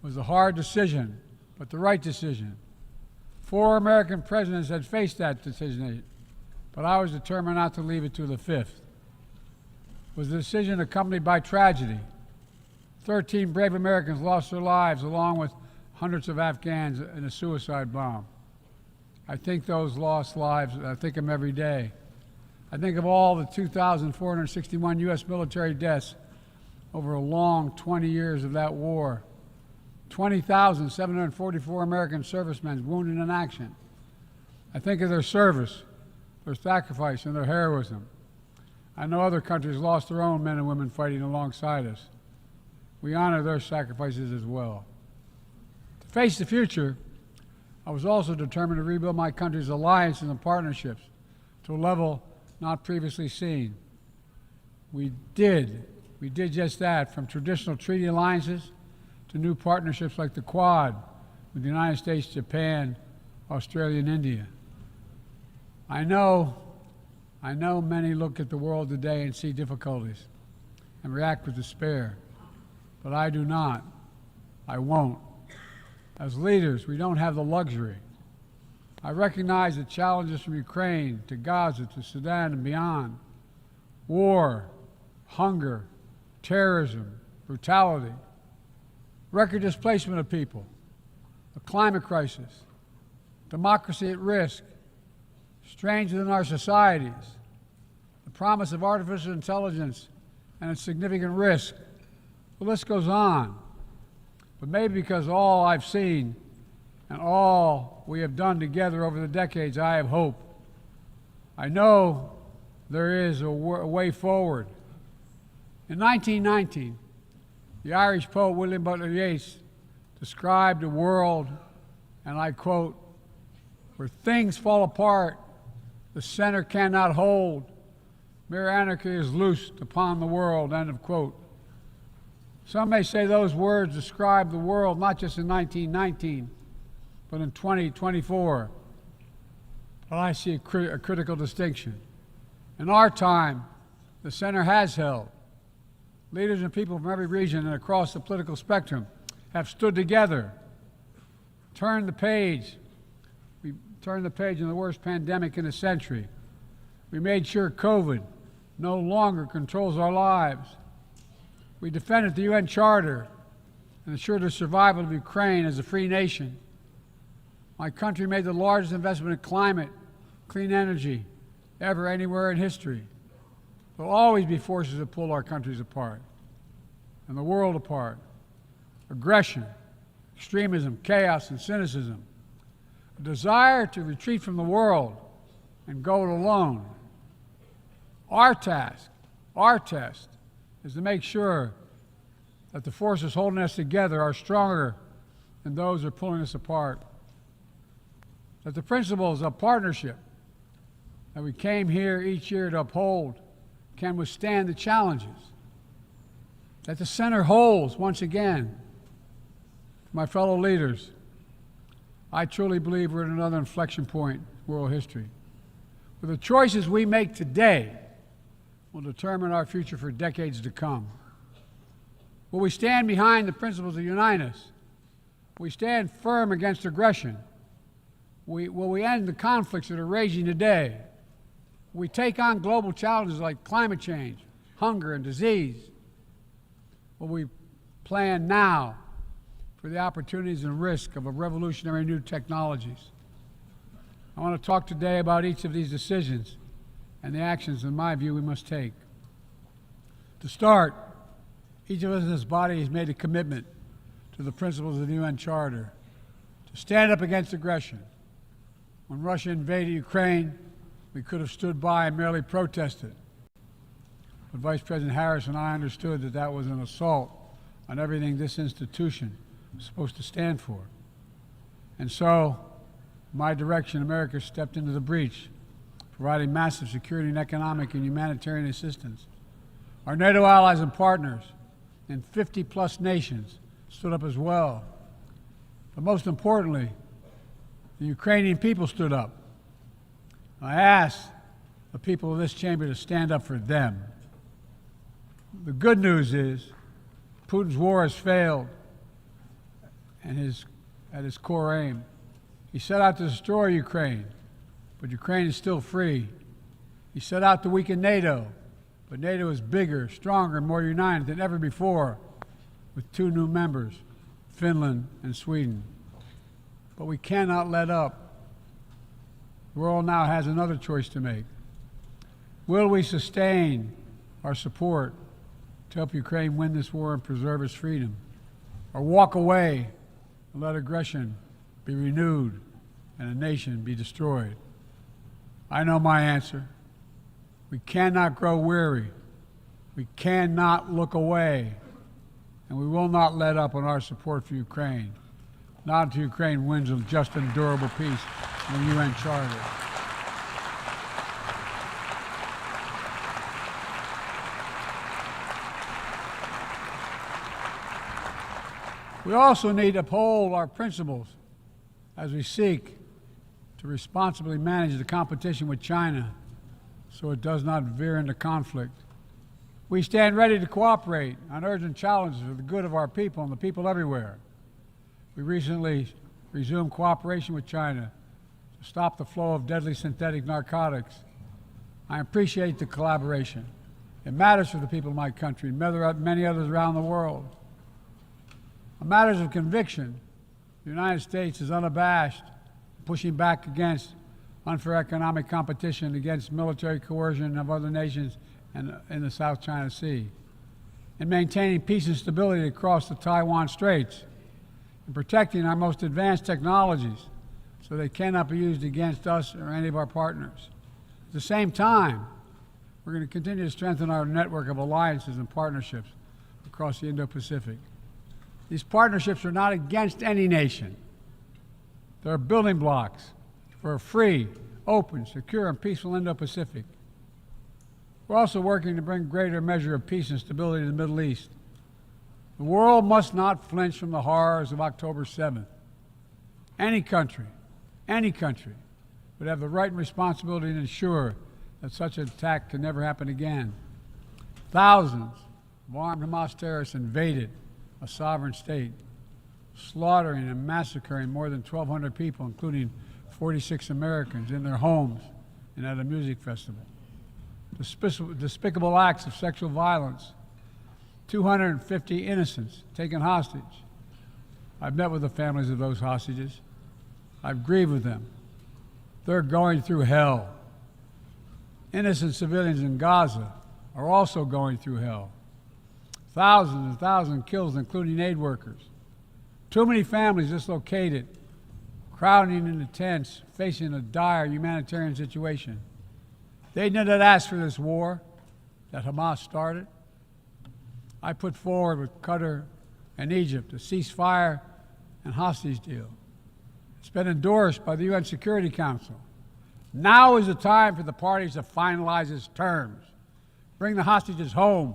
was a hard decision, but the right decision. 4 American presidents had faced that decision, but I was determined not to leave it to the 5th. It was a decision accompanied by tragedy. 13 brave Americans lost their lives, along with hundreds of Afghans in a suicide bomb. I think those lost lives, I think of them every day. I think of all the 2,461 U.S. military deaths over a long 20 years of that war. 20,744 American servicemen wounded in action. I think of their service, their sacrifice, and their heroism. I know other countries lost their own men and women fighting alongside us. We honor their sacrifices as well. To face the future, I was also determined to rebuild my country's alliances and partnerships to a level not previously seen. We did just that, from traditional treaty alliances to new partnerships like the Quad with the United States, Japan, Australia, and India. I know many look at the world today and see difficulties and react with despair, but I do not. I won't. As leaders, we don't have the luxury. I recognize the challenges from Ukraine to Gaza to Sudan and beyond. War, hunger, terrorism, brutality, record displacement of people, a climate crisis, democracy at risk, strains within our societies, the promise of artificial intelligence and its significant risk. The list goes on. But maybe because all I've seen and all we have done together over the decades, I have hope. I know there is a way forward. In 1919, the Irish poet William Butler Yeats described a world, and I quote, "where things fall apart, the center cannot hold, mere anarchy is loosed upon the world," end of quote. Some may say those words describe the world not just in 1919, but in 2024. But I see a critical distinction. In our time, the center has held. Leaders and people from every region and across the political spectrum have stood together, turned the page. We turned the page on the worst pandemic in a century. We made sure COVID no longer controls our lives. We defended the UN Charter and ensured the survival of Ukraine as a free nation. My country made the largest investment in climate, clean energy, ever anywhere in history. There will always be forces that pull our countries apart and the world apart. Aggression, extremism, chaos, and cynicism. A desire to retreat from the world and go it alone. Our task, our test, is to make sure that the forces holding us together are stronger than those that are pulling us apart. That the principles of partnership that we came here each year to uphold can withstand the challenges. That the center holds once again. My fellow leaders, I truly believe we're at another inflection point in world history. But the choices we make today will determine our future for decades to come. Will we stand behind the principles that unite us? Will we stand firm against aggression? Will we end the conflicts that are raging today? Will we take on global challenges like climate change, hunger, and disease? Will we plan now for the opportunities and risk of a revolutionary new technologies? I want to talk today about each of these decisions and the actions, in my view, we must take. To start, each of us in this body has made a commitment to the principles of the UN Charter to stand up against aggression. When Russia invaded Ukraine, we could have stood by and merely protested. But Vice President Harris and I understood that that was an assault on everything this institution was supposed to stand for. And so, in my direction, America stepped into the breach, providing massive security and economic and humanitarian assistance. Our NATO allies and partners in 50-plus nations stood up as well. But most importantly, the Ukrainian people stood up. I asked the people of this chamber to stand up for them. The good news is Putin's war has failed, and at his core aim. He set out to destroy Ukraine, but Ukraine is still free. He set out to weaken NATO, but NATO is bigger, stronger, and more united than ever before, with 2 new members, Finland and Sweden. But we cannot let up. The world now has another choice to make. Will we sustain our support to help Ukraine win this war and preserve its freedom, or walk away and let aggression be renewed and a nation be destroyed? I know my answer. We cannot grow weary. We cannot look away. And we will not let up on our support for Ukraine, not until Ukraine wins a just and durable peace in the UN Charter. We also need to uphold our principles as we seek to responsibly manage the competition with China so it does not veer into conflict. We stand ready to cooperate on urgent challenges for the good of our people and the people everywhere. We recently resumed cooperation with China to stop the flow of deadly synthetic narcotics. I appreciate the collaboration. It matters for the people of my country and many others around the world. On matters of conviction, the United States is unabashed, pushing back against unfair economic competition, against military coercion of other nations and in the South China Sea, in maintaining peace and stability across the Taiwan Straits, in protecting our most advanced technologies so they cannot be used against us or any of our partners. At the same time, we're going to continue to strengthen our network of alliances and partnerships across the Indo-Pacific. These partnerships are not against any nation. They're building blocks for a free, open, secure, and peaceful Indo-Pacific. We're also working to bring greater measure of peace and stability to the Middle East. The world must not flinch from the horrors of October 7th. Any country would have the right and responsibility to ensure that such an attack can never happen again. Thousands of armed Hamas terrorists invaded a sovereign state, slaughtering and massacring more than 1,200 people, including 46 Americans, in their homes and at a music festival. Despicable acts of sexual violence, 250 innocents taken hostage. I've met with the families of those hostages. I've grieved with them. They're going through hell. Innocent civilians in Gaza are also going through hell. Thousands and thousands killed, including aid workers. Too many families dislocated, crowding into tents, facing a dire humanitarian situation. They did not ask for this war that Hamas started. I put forward with Qatar and Egypt a ceasefire and hostage deal. It's been endorsed by the UN Security Council. Now is the time for the parties to finalize its terms, bring the hostages home,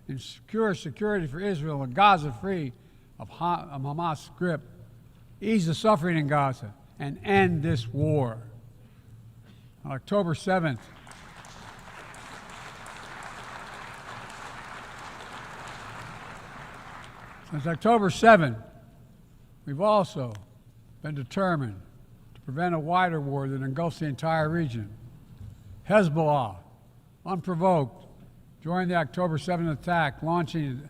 and secure security for Israel and Gaza free of Hamas' grip, ease the suffering in Gaza, and end this war. On October 7th, since October 7th, we've also been determined to prevent a wider war that engulfs the entire region. Hezbollah, unprovoked, joined the October 7th attack, launching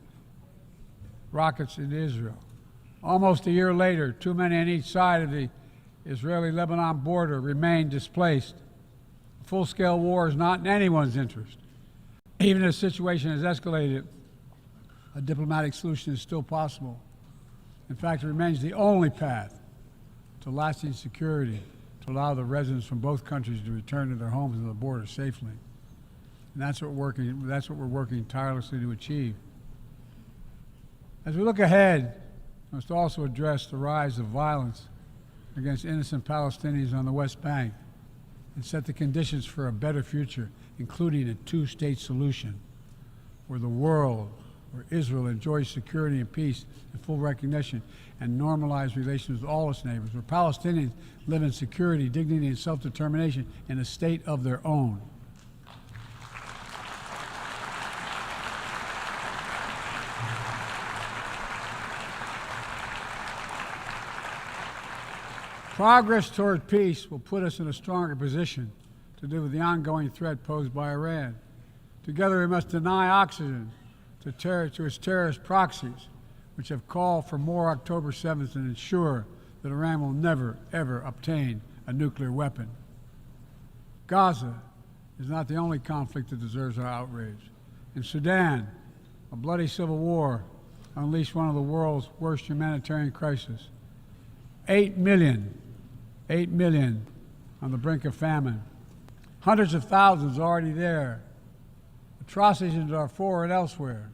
rockets into Israel. Almost a year later, too many on each side of the Israeli-Lebanon border remain displaced. A full-scale war is not in anyone's interest. Even if the situation has escalated, a diplomatic solution is still possible. In fact, it remains the only path to lasting security to allow the residents from both countries to return to their homes and the border safely. And that's what we're working tirelessly to achieve. As we look ahead, we must also address the rise of violence against innocent Palestinians on the West Bank and set the conditions for a better future, including a two-state solution where Israel enjoys security and peace and full recognition and normalized relations with all its neighbors, where Palestinians live in security, dignity, and self-determination in a state of their own. Progress toward peace will put us in a stronger position to deal with the ongoing threat posed by Iran. Together, we must deny oxygen to its terrorist proxies, which have called for more October 7th and ensure that Iran will never, ever obtain a nuclear weapon. Gaza is not the only conflict that deserves our outrage. In Sudan, a bloody civil war unleashed one of the world's worst humanitarian crises. 8 million on the brink of famine. Hundreds of thousands already there. Atrocities in Darfur and elsewhere.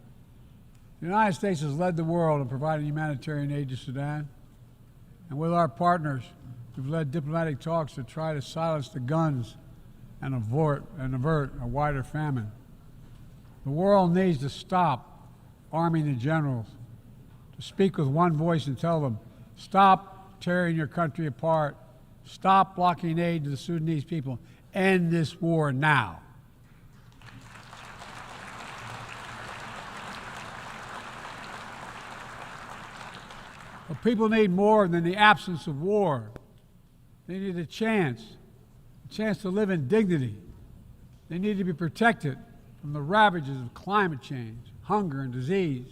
The United States has led the world in providing humanitarian aid to Sudan. And with our partners, we've led diplomatic talks to try to silence the guns and avert a wider famine. The world needs to stop arming the generals, to speak with one voice and tell them, stop tearing your country apart, stop blocking aid to the Sudanese people, end this war now. But people need more than the absence of war. They need a chance to live in dignity. They need to be protected from the ravages of climate change, hunger, and disease.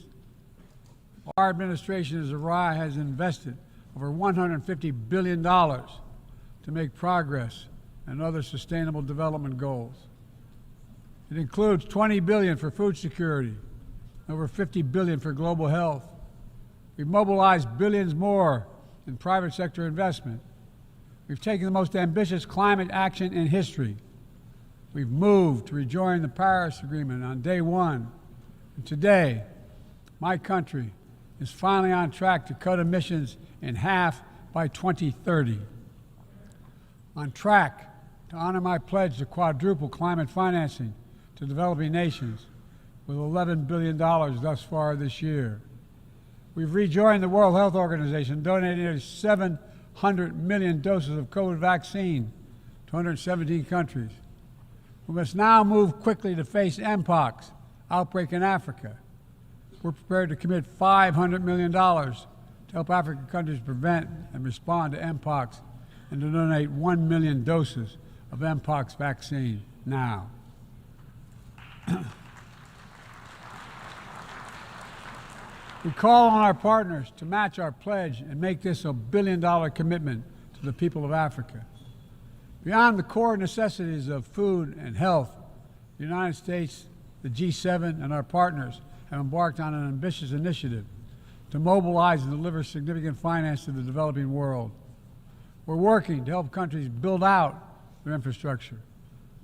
Our administration has invested over $150 billion to make progress and other sustainable development goals. It includes $20 billion for food security, over $50 billion for global health. We've mobilized billions more in private sector investment. We've taken the most ambitious climate action in history. We've moved to rejoin the Paris Agreement on day one. And today, my country is finally on track to cut emissions in half by 2030. On track to honor my pledge to quadruple climate financing to developing nations with $11 billion thus far this year. We've rejoined the World Health Organization, donating nearly 700 million doses of COVID vaccine to 117 countries. We must now move quickly to face Mpox outbreak in Africa. We're prepared to commit $500 million to help African countries prevent and respond to Mpox and to donate 1 million doses of Mpox vaccine now. We call on our partners to match our pledge and make this a billion-dollar commitment to the people of Africa. Beyond the core necessities of food and health, the United States, the G7, and our partners have embarked on an ambitious initiative to mobilize and deliver significant finance to the developing world. We're working to help countries build out their infrastructure,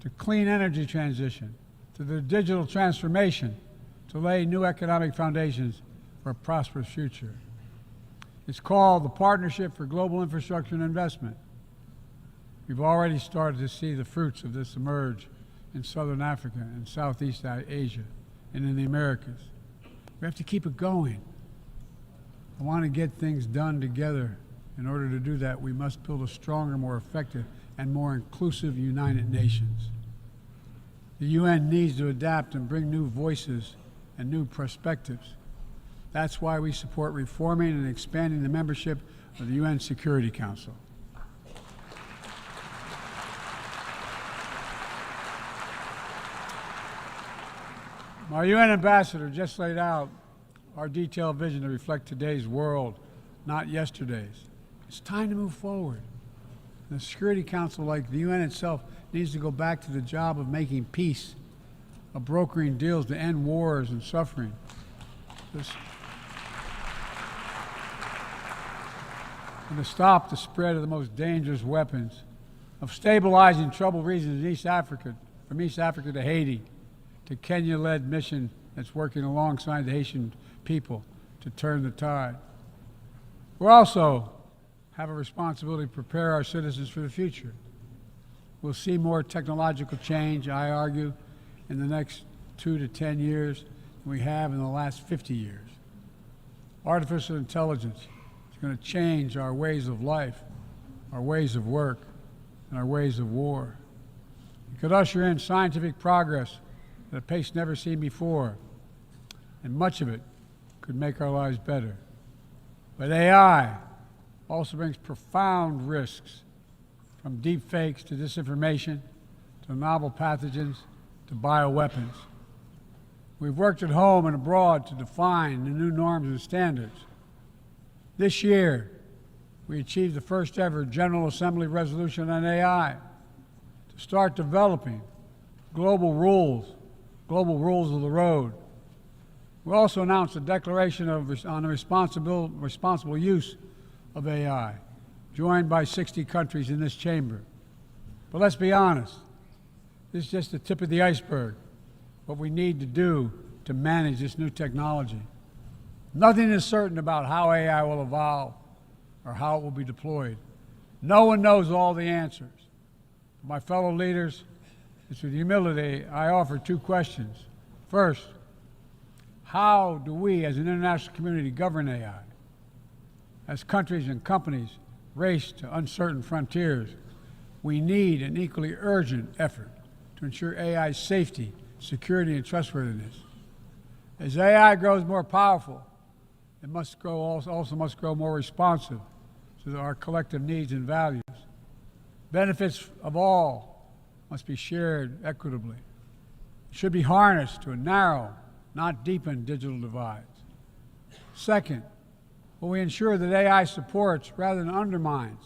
to clean energy transition, to the digital transformation, to lay new economic foundations for a prosperous future. It's called the Partnership for Global Infrastructure and Investment. We've already started to see the fruits of this emerge in Southern Africa and Southeast Asia and in the Americas. We have to keep it going. I want to get things done together. In order to do that, we must build a stronger, more effective, and more inclusive United Nations. The UN needs to adapt and bring new voices and new perspectives. That's why we support reforming and expanding the membership of the UN Security Council. My UN ambassador just laid out our detailed vision to reflect today's world, not yesterday's. It's time to move forward. The Security Council, like the UN itself, needs to go back to the job of making peace, of brokering deals to end wars and suffering. And to stop the spread of the most dangerous weapons, of stabilizing troubled regions in East Africa, from East Africa to Haiti, to Kenya-led mission that's working alongside the Haitian people to turn the tide. We also have a responsibility to prepare our citizens for the future. We'll see more technological change, I argue, in the next 2 to 10 years than we have in the last 50 years. Artificial intelligence is going to change our ways of life, our ways of work, and our ways of war. It could usher in scientific progress at a pace never seen before, and much of it could make our lives better. But AI also brings profound risks, from deep fakes to disinformation, to novel pathogens, to bioweapons. We've worked at home and abroad to define the new norms and standards. This year, we achieved the first ever General Assembly resolution on AI to start developing global rules of the road. We also announced a declaration on the responsible use of AI, joined by 60 countries in this chamber. But let's be honest, this is just the tip of the iceberg, what we need to do to manage this new technology. Nothing is certain about how AI will evolve or how it will be deployed. No one knows all the answers. My fellow leaders, it's with humility I offer two questions. First, how do we as an international community govern AI? As countries and companies race to uncertain frontiers, we need an equally urgent effort to ensure AI's safety, security, and trustworthiness. As AI grows more powerful, it also must grow more responsive to our collective needs and values. Benefits of all must be shared equitably. It should be harnessed to narrow, not deepen, digital divides. Second, will we ensure that AI supports rather than undermines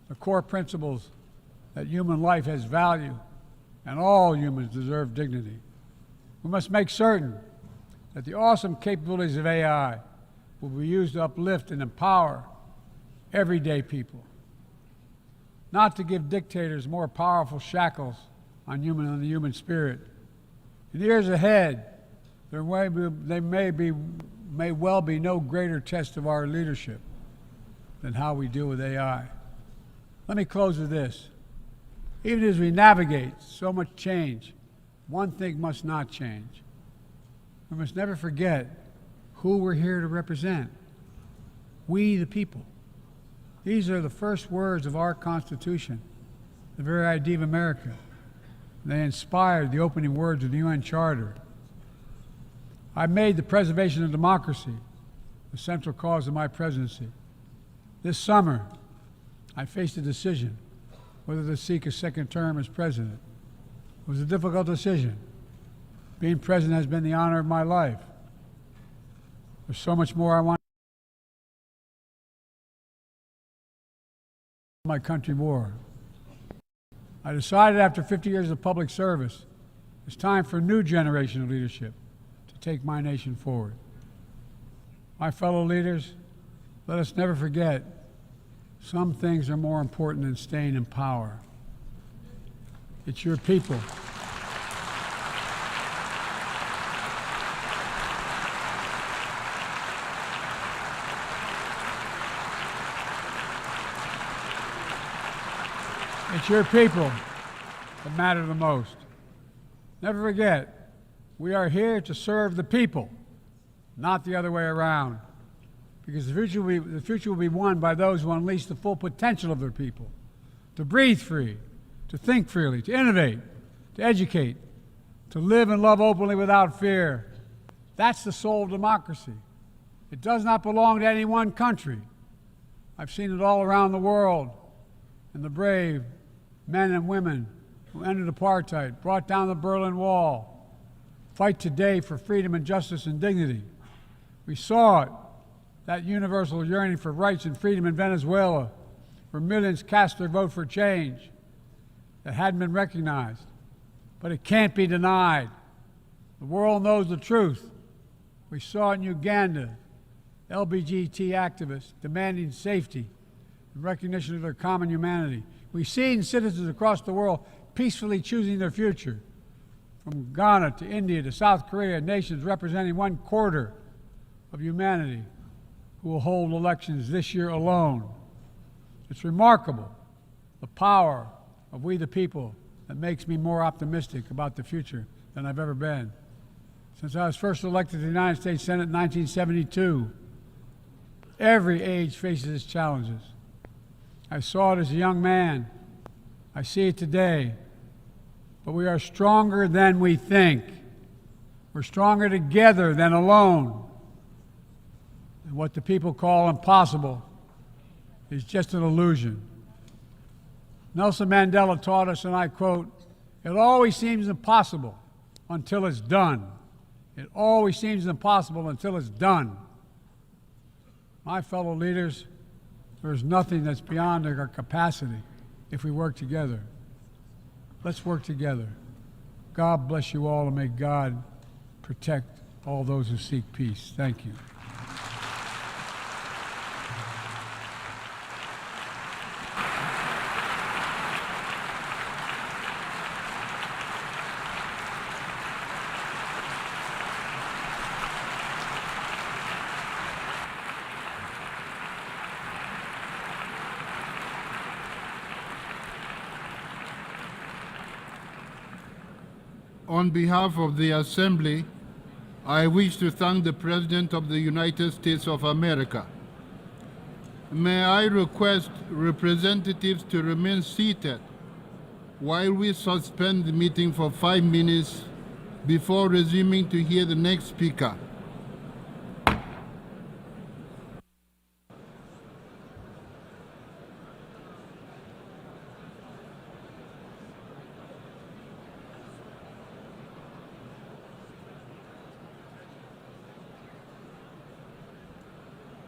the core principles that human life has value and all humans deserve dignity? We must make certain that the awesome capabilities of AI will be used to uplift and empower everyday people, not to give dictators more powerful shackles on the human spirit. In the years ahead, there may well be no greater test of our leadership than how we deal with AI. Let me close with this. Even as we navigate so much change, one thing must not change. We must never forget who we're here to represent. We, the people. These are the first words of our Constitution, the very idea of America. They inspired the opening words of the UN Charter. I made the preservation of democracy the central cause of my presidency. This summer, I faced a decision whether to seek a second term as president. It was a difficult decision. Being president has been the honor of my life. There's so much more I want my country more. I decided after 50 years of public service, it's time for a new generation of leadership to take my nation forward. My fellow leaders, let us never forget, some things are more important than staying in power. It's your people. It's your people that matter the most. Never forget, we are here to serve the people, not the other way around. Because the future will be won by those who unleash the full potential of their people, to breathe free, to think freely, to innovate, to educate, to live and love openly without fear. That's the soul of democracy. It does not belong to any one country. I've seen it all around the world, and the brave men and women who ended apartheid, brought down the Berlin Wall, fight today for freedom and justice and dignity. We saw it, that universal yearning for rights and freedom in Venezuela, where millions cast their vote for change that hadn't been recognized. But it can't be denied. The world knows the truth. We saw it in Uganda, LGBT activists demanding safety and recognition of their common humanity. We've seen citizens across the world peacefully choosing their future, from Ghana to India to South Korea, nations representing 1/4 of humanity who will hold elections this year alone. It's remarkable, the power of we the people, that makes me more optimistic about the future than I've ever been. Since I was first elected to the United States Senate in 1972, every age faces its challenges. I saw it as a young man. I see it today. But we are stronger than we think. We're stronger together than alone. And what the people call impossible is just an illusion. Nelson Mandela taught us, and I quote, "It always seems impossible until it's done. It always seems impossible until it's done." My fellow leaders, there's nothing that's beyond our capacity if we work together. Let's work together. God bless you all, and may God protect all those who seek peace. Thank you. On behalf of the Assembly, I wish to thank the President of the United States of America. May I request representatives to remain seated while we suspend the meeting for 5 minutes before resuming to hear the next speaker.